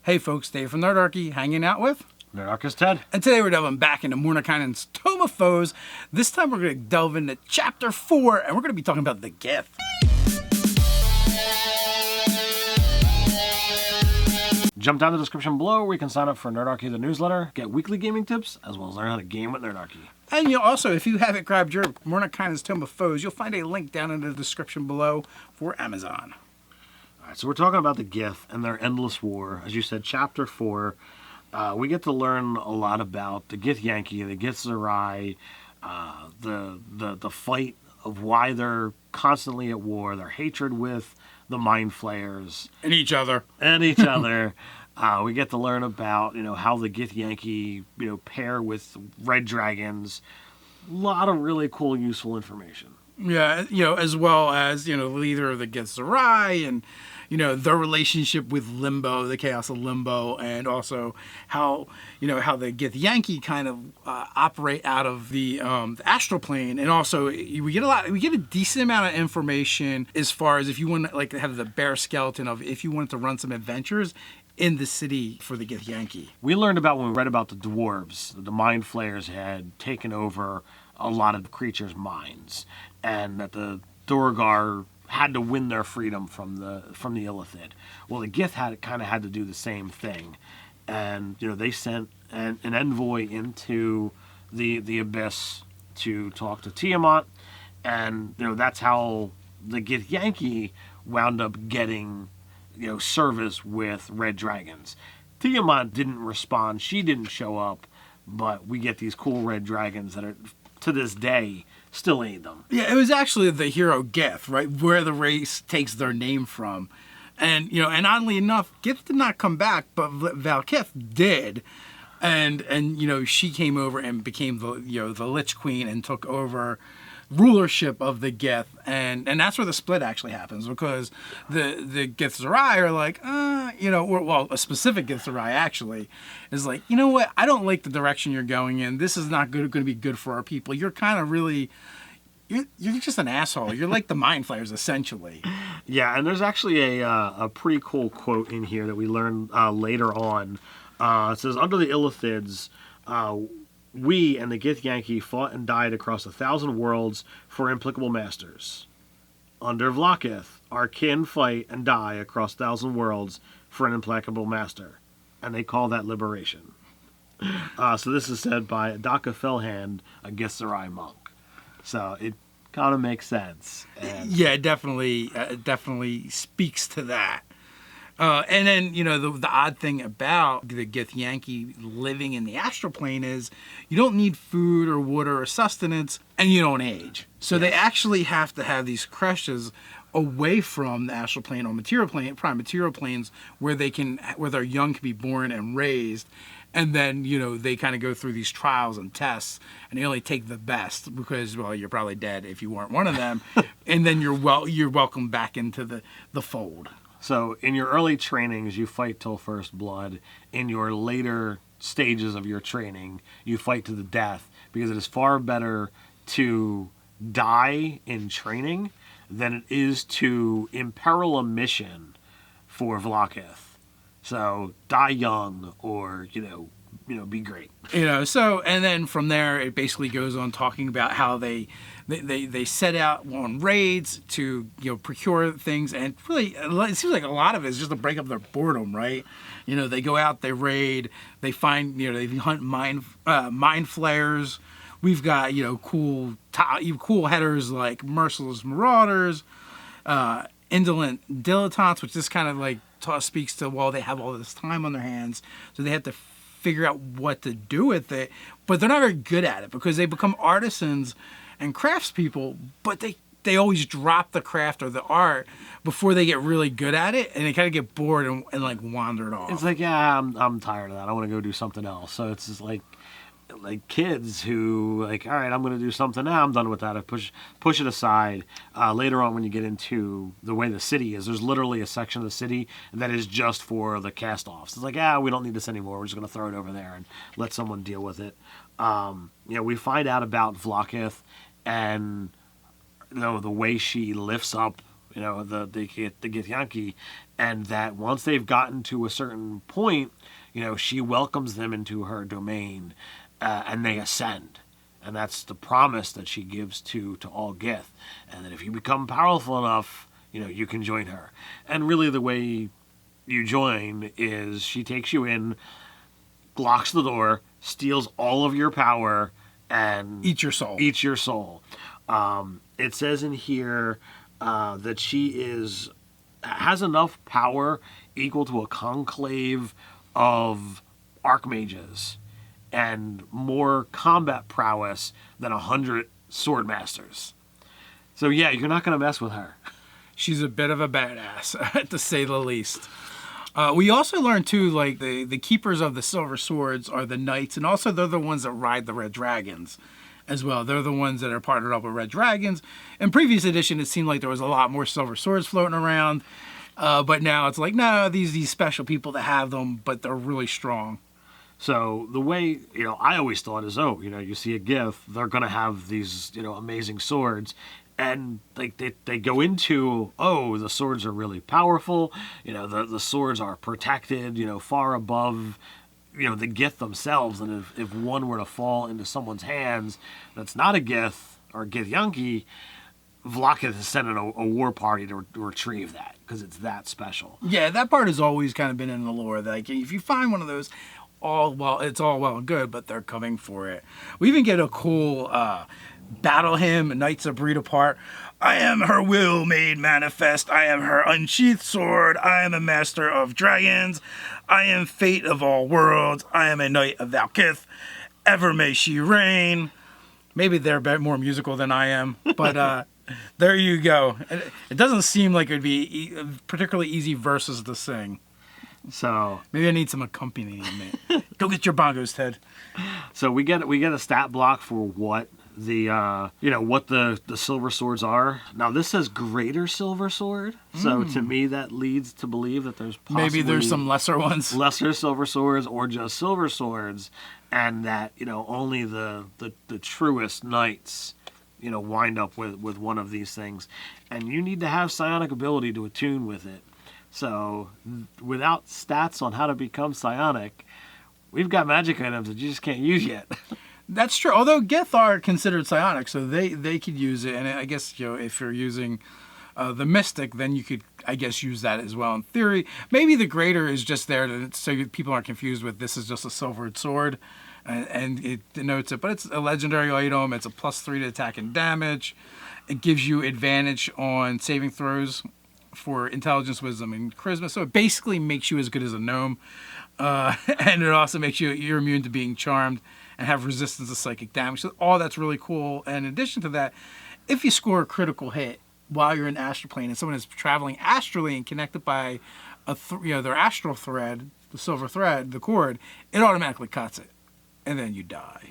Hey folks, Dave from Nerdarchy, hanging out with Nerdarchy's Ted. And today we're delving back into Mordenkainen's Tome of Foes. This time we're going to delve into Chapter 4, and we're going to be talking about the Gith. Jump down to the description below where you can sign up for Nerdarchy, the newsletter, get weekly gaming tips, as well as learn how to game with Nerdarchy. And also, if you haven't grabbed your Mordenkainen's Tome of Foes, you'll find a link down in the description below for Amazon. All right, so we're talking about the Gith and their endless war. As you said, Chapter 4. We get to learn a lot about the Githyanki, the Githzerai, the fight of why they're constantly at war, their hatred with the mindflayers. And each other. We get to learn about, how the Githyanki, pair with red dragons. A lot of really cool, useful information. Yeah, as well as, the leader of the Githzerai and, their relationship with Limbo, the chaos of Limbo, and also how the Githyanki kind of operate out of the astral plane. And also we get a decent amount of information as far as if you want to have the bare skeleton of if you wanted to run some adventures in the city for the Githyanki. We learned about when we read about the dwarves, the mindflayers had taken over a lot of the creatures' minds, and that the Duergar had to win their freedom from the Illithid. Well, the Gith had to do the same thing, and they sent an envoy into the abyss to talk to Tiamat, and that's how the Githyanki wound up getting service with red dragons. Tiamat didn't respond; she didn't show up, but we get these cool red dragons that are, to this day, still aid them. Yeah, it was actually the hero Gith, right, where the race takes their name from. And, and oddly enough, Gith did not come back, but Valkith did. And she came over and became the Lich Queen and took over rulership of the Gith. And that's where the split actually happens, because the Githzerai are like, a specific Githzerai actually is like, you know what, I don't like the direction you're going in. This is not going to be good for our people. You're kind of really... You're just an asshole. You're like the mindflayers, essentially. Yeah, and there's actually a pretty cool quote in here that we learn later on. It says, under the Illithids, we and the Githyanki fought and died across 1,000 worlds for implacable masters. Under Vlakith, our kin fight and die across 1,000 worlds for an implacable master. And they call that liberation. So this is said by Daka Felhand, a Githzerai monk. So it kind of makes sense. And yeah, it definitely speaks to that. And then, the odd thing about the Githyanki living in the astral plane is you don't need food or water or sustenance, and you don't age. So They actually have to have these creches away from the astral plane or prime material planes, where their young can be born and raised. And then, they kind of go through these trials and tests, and they only take the best because, well, you're probably dead if you weren't one of them. And then you're welcome back into the fold. So in your early trainings, you fight till first blood. In your later stages of your training, you fight to the death, because it is far better to die in training than it is to imperil a mission for Vlakith. So die young, or be great. So, and then from there it basically goes on talking about how they set out on raids to procure things, and really it seems like a lot of it is just to break up their boredom, right? They go out, they raid, they find they hunt mind flayers. We've got cool headers like merciless marauders, indolent dilettantes, which just kind of speaks to, well, they have all this time on their hands, so they have to figure out what to do with it, but they're not very good at it because they become artisans and craftspeople, but they always drop the craft or the art before they get really good at it, and they kind of get bored and wander it off. It's like, yeah, I'm tired of that. I want to go do something else. So it's just like kids who all right, I'm going to do something now. I'm done with that. I push it aside. Later on, when you get into the way the city is, there's literally a section of the city that is just for the cast-offs. It's like, we don't need this anymore. We're just going to throw it over there and let someone deal with it. We find out about Vlakith and the way she lifts up the Githyanki, and that once they've gotten to a certain point, she welcomes them into her domain, and they ascend. And that's the promise that she gives to all Gith. And that if you become powerful enough, you can join her. And really the way you join is she takes you in, locks the door, steals all of your power, and eat your soul. It says in here that she has enough power equal to a conclave of archmages and more combat prowess than 100 sword masters. So yeah, you're not going to mess with her. She's a bit of a badass, to say the least. We also learned too, like the keepers of the silver swords are the knights, and also they're the ones that ride the red dragons as well. They're the ones that are partnered up with red dragons. In previous edition, it seemed like there was a lot more silver swords floating around, but now it's like, no, these special people that have them, but they're really strong. So the way, I always thought is, you see a Gith, they're going to have these, amazing swords. And they go into, the swords are really powerful. The swords are protected, far above, the Gith themselves. And if one were to fall into someone's hands that's not a Gith or Githyanki, Vlaakith is sending a war party to retrieve that because it's that special. Yeah, that part has always kind of been in the lore. Like, if you find one of those, it's all well and good, but they're coming for it. We even get a cool battle hymn, Knights of Breed Apart. I am her will made manifest. I am her unsheathed sword. I am a master of dragons. I am fate of all worlds. I am a knight of Valkith. Ever may she reign. Maybe they're a bit more musical than I am, but there you go. It doesn't seem like it would be particularly easy verses to sing. So maybe I need some accompaniment. Go get your bongos, Ted. So we get a stat block for what the silver swords are. Now this says greater silver sword. So to me that leads to believe that there's maybe there's some lesser ones, lesser silver swords, or just silver swords, and that only the truest knights wind up with one of these things, and you need to have psionic ability to attune with it. So, without stats on how to become psionic, we've got magic items that you just can't use yet. That's true. Although Gith are considered psionic, so they could use it. And I guess if you're using the mystic, then you could, I guess, use that as well in theory. Maybe the greater is just there so people aren't confused with this is just a silvered sword, and it denotes it. But it's a legendary item. It's a +3 to attack and damage. It gives you advantage on saving throws for intelligence, wisdom, and charisma. So it basically makes you as good as a gnome. And it also makes you're immune to being charmed and have resistance to psychic damage. So all that's really cool. And in addition to that, if you score a critical hit while you're in astral plane and someone is traveling astrally and connected by their astral thread, the silver thread, the cord, it automatically cuts it, and then you die.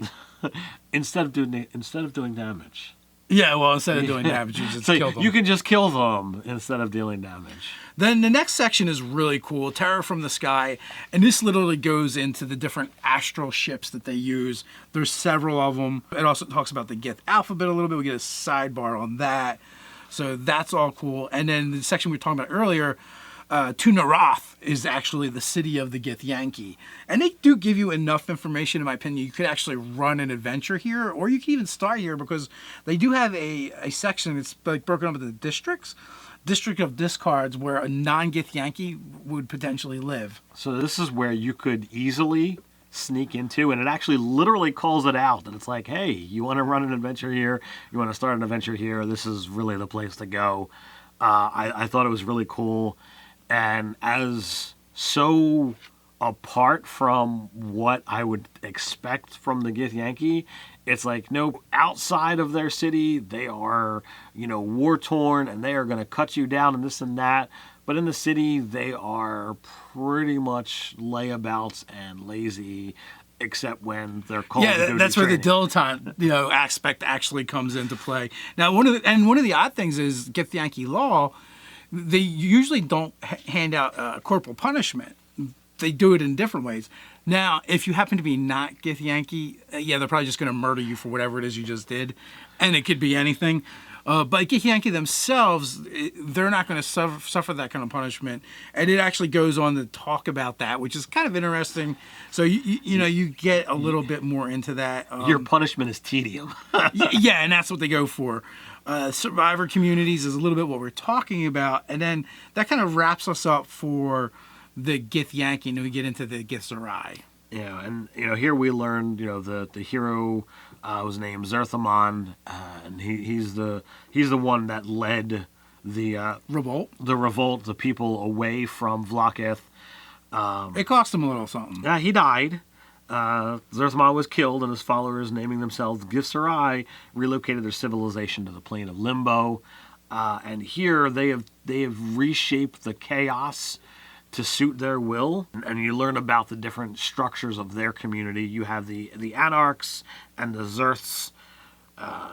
instead of doing damage. Yeah, well, instead of doing damage, you just kill them. You can just kill them instead of dealing damage. Then the next section is really cool, Terror from the Sky, and this literally goes into the different astral ships that they use. There's several of them. It also talks about the Gith alphabet a little bit. We get a sidebar on that. So that's all cool. And then the section we were talking about earlier, Tunarath is actually the city of the Githyanki. And they do give you enough information, in my opinion. You could actually run an adventure here, or you can even start here because they do have a section that's like broken up into districts. District of Discards, where a non-Githyanki would potentially live. So this is where you could easily sneak into, and it actually literally calls it out. And it's like, hey, you want to run an adventure here? You want to start an adventure here? This is really the place to go. I thought it was really cool. And as so apart from what I would expect from the Githyanki, it's like, no, outside of their city, they are, war-torn, and they are going to cut you down and this and that. But in the city, they are pretty much layabouts and lazy, except when they're called to do that's where the dilettante, aspect actually comes into play. Now, one of the odd things is Githyanki law. They usually don't hand out corporal punishment. They do it in different ways. Now, if you happen to be not Githyanki, they're probably just going to murder you for whatever it is you just did, and it could be anything. But Githyanki themselves, they're not going to suffer that kind of punishment. And it actually goes on to talk about that, which is kind of interesting. So, you get a little bit more into that. Your punishment is tedium. Yeah, and that's what they go for. Survivor communities is a little bit what we're talking about. And then that kind of wraps us up for the Githyanki, and then we get into the Githzerai. Yeah, and here we learned the hero was named Zerthamon, and he's the one that led the Revolt. The people away from Vlakith. It cost him a little something. Yeah, he died. Zerthamon was killed, and his followers, naming themselves Githzerai, relocated their civilization to the plane of Limbo. And here they have reshaped the chaos to suit their will, and you learn about the different structures of their community. You have the anarchs and the Zerths.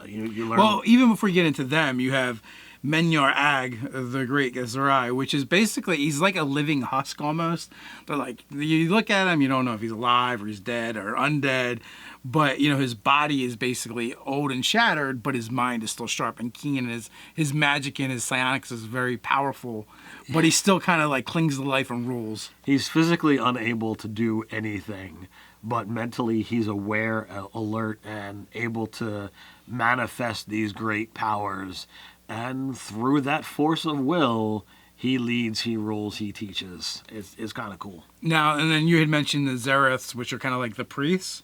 You learn. Well, even before you get into them, you have Menyar Ag, the Great Githzerai, which is basically, he's like a living husk almost. But like, you look at him, you don't know if he's alive or he's dead or undead. But, his body is basically old and shattered, but his mind is still sharp and keen. And his magic and his psionics is very powerful. But he still kind of like clings to life and rules. He's physically unable to do anything, but mentally he's aware, alert, and able to manifest these great powers. And through that force of will, he leads, he rules, he teaches. It's kind of cool. Now, and then you had mentioned the Zereths, which are kind of like the priests.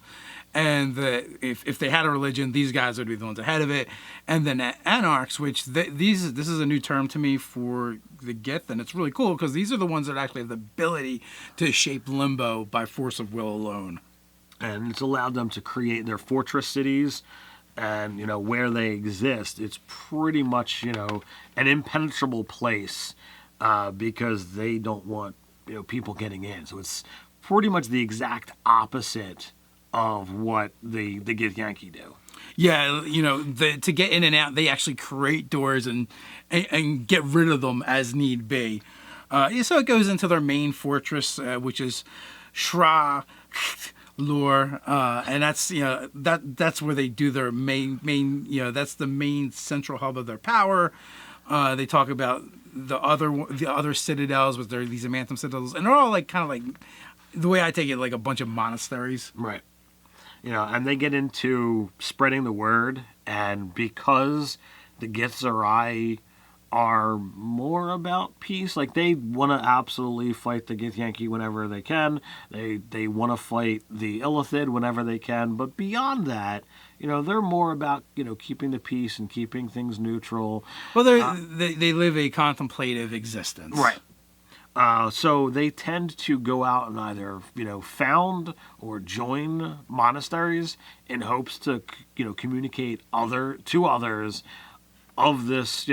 And if they had a religion, these guys would be the ones ahead of it. And then anarchs, which this is a new term to me for the Gith, and it's really cool because these are the ones that actually have the ability to shape Limbo by force of will alone. And it's allowed them to create their fortress cities, and where they exist, it's pretty much an impenetrable place because they don't want people getting in. So it's pretty much the exact opposite of what the Githyanki do. Yeah, to get in and out, they actually create doors and get rid of them as need be. So it goes into their main fortress, which is Shra Lore, and that's that's where they do their main that's the main central hub of their power. They talk about the other citadels with these Amanthum citadels, and they're all like kind of like, the way I take it, like a bunch of monasteries. Right. And they get into spreading the word, and because the Githzerai are more about peace, like they want to absolutely fight the Githyanki whenever they can. They want to fight the Illithid whenever they can, but beyond that, they're more about keeping the peace and keeping things neutral. Well, they live a contemplative existence, right? So they tend to go out and either, found or join monasteries in hopes to, communicate to others of this,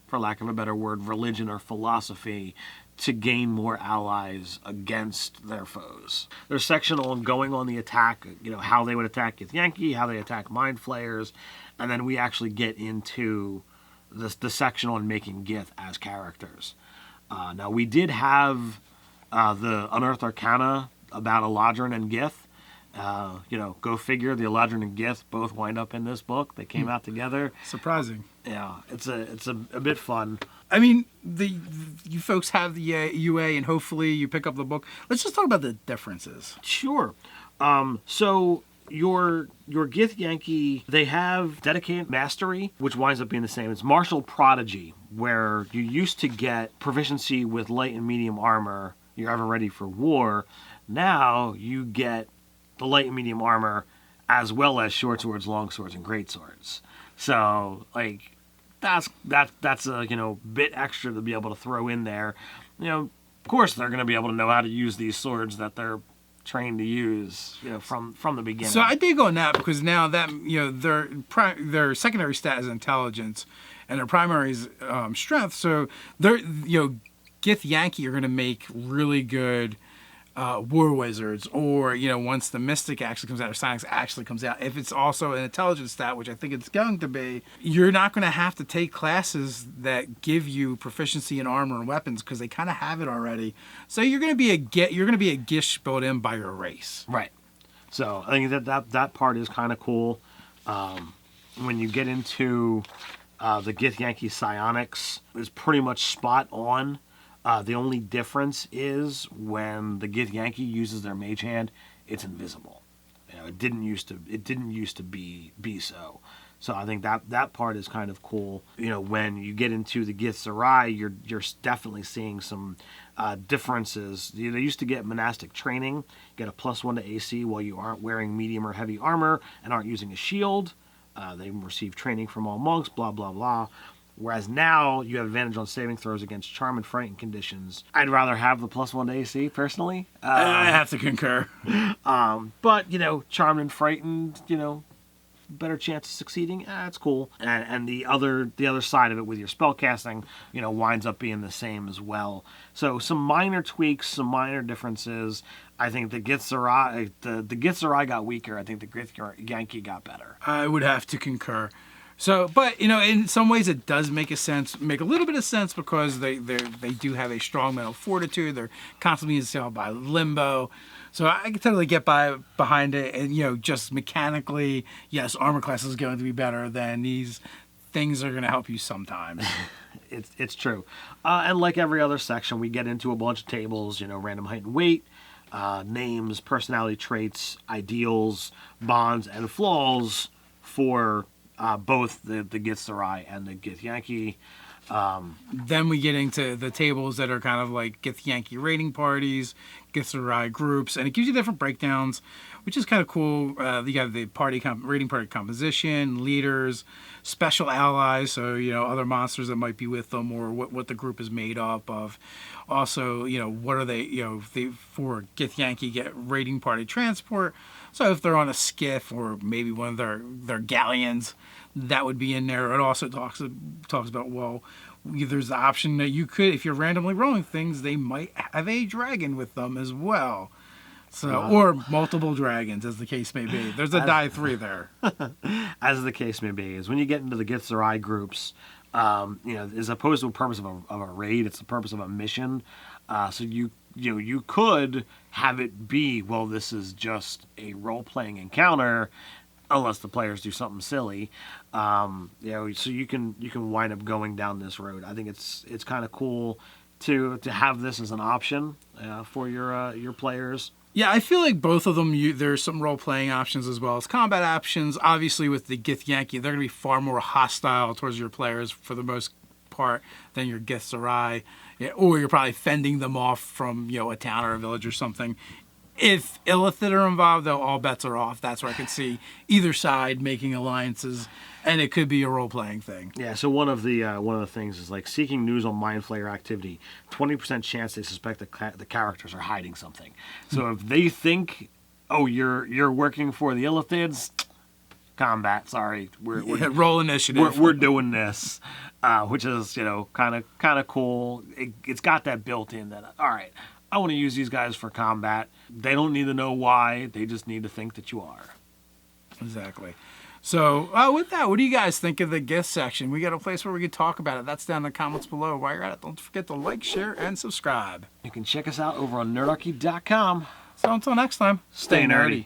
for lack of a better word, religion or philosophy, to gain more allies against their foes. There's a section on going on the attack, how they would attack Githyanki, how they attack mindflayers, and then we actually get into the section on making Gith as characters. Now, we did have the Unearthed Arcana about Eladrin and Gith. Go figure, the Eladrin and Gith both wind up in this book. They came out together. Surprising. Yeah, it's a bit fun. I mean, you folks have the UA, and hopefully you pick up the book. Let's just talk about the differences. Sure. So your Githyanki, they have Dedicated Mastery, which winds up being the same. It's Martial Prodigy, where you used to get proficiency with light and medium armor. You're ever ready for war. Now you get the light and medium armor as well as short swords, long swords, and great swords. So, like, that's a bit extra to be able to throw in there. Of course they're going to be able to know how to use these swords that they're trained to use, from the beginning. So I dig on that because now that their secondary stat is intelligence, and their primary is strength. So they're Githyanki are going to make really good war wizards, or once the mystic actually comes out, or science actually comes out, if it's also an intelligence stat, which I think it's going to be, you're not going to have to take classes that give you proficiency in armor and weapons because they kind of have it already. So you're going to be a Gish built in by your race. Right. So I think that part is kind of cool. When you get into The Githyanki psionics is pretty much spot on. The only difference is when the Githyanki uses their mage hand, it's invisible. It didn't used to be so. So I think that part is kind of cool. When you get into the Githzerai, you're definitely seeing some differences. They used to get monastic training, get a +1 to AC while you aren't wearing medium or heavy armor and aren't using a shield. They receive training from all monks, blah, blah, blah. Whereas now you have advantage on saving throws against charm and frighten conditions. I'd rather have the +1 to AC, personally. I have to concur. But, charmed and frightened, better chance of succeeding. That's cool. And the other side of it with your spell casting, winds up being the same as well. So some minor tweaks, some minor differences. I think the Githzerai got weaker. I think the Githyanki got better. I would have to concur. So, but in some ways it does make a little bit of sense because they do have a strong mental fortitude. They're constantly being assailed by limbo. So I can totally get behind it, and just mechanically, yes, armor class is going to be better than these things are going to help you sometimes. It's true. And like every other section, we get into a bunch of tables, random height and weight, names, personality traits, ideals, bonds, and flaws for both the Githzerai and the Githyanki. Then we get into the tables that are kind of like Githyanki raiding parties, Githzerai groups, and it gives you different breakdowns, which is kind of cool. You have the raiding party composition, leaders, special allies, so other monsters that might be with them, or what the group is made up of. Also, what are they? For Githyanki get raiding party transport. So if they're on a skiff or maybe one of their galleons, that would be in there. It also talks about, there's the option that you could, if you're randomly rolling things, they might have a dragon with them as well. So, or multiple dragons, as the case may be. There's a die 3 there. As the case may be, is when you get into the Githzerai groups, as opposed to a purpose of a raid, it's the purpose of a mission. So you could have it be, this is just a role-playing encounter, unless the players do something silly. So you can wind up going down this road. I think it's kind of cool to have this as an option for your players. Yeah, I feel like both of them, there's some role-playing options as well as combat options. Obviously, with the Githyanki, they're going to be far more hostile towards your players for the most part than your Githzerai. Or you're probably fending them off from, a town or a village or something. If Illithid are involved, though, all bets are off. That's where I could see either side making alliances, and it could be a role-playing thing. Yeah, so one of the things is like seeking news on mindflayer activity. 20% chance they suspect the characters are hiding something. So if they think, you're working for the Illithids, combat. Sorry, we're roll initiative. We're doing this, which is kind of cool. It's got that built in that all right. I want to use these guys for combat. They don't need to know why. They just need to think that you are. Exactly. So with that, what do you guys think of the Gith section? We got a place where we can talk about it. That's down in the comments below. While you're at it, don't forget to like, share, and subscribe. You can check us out over on nerdarchy.com. So until next time, stay nerdy.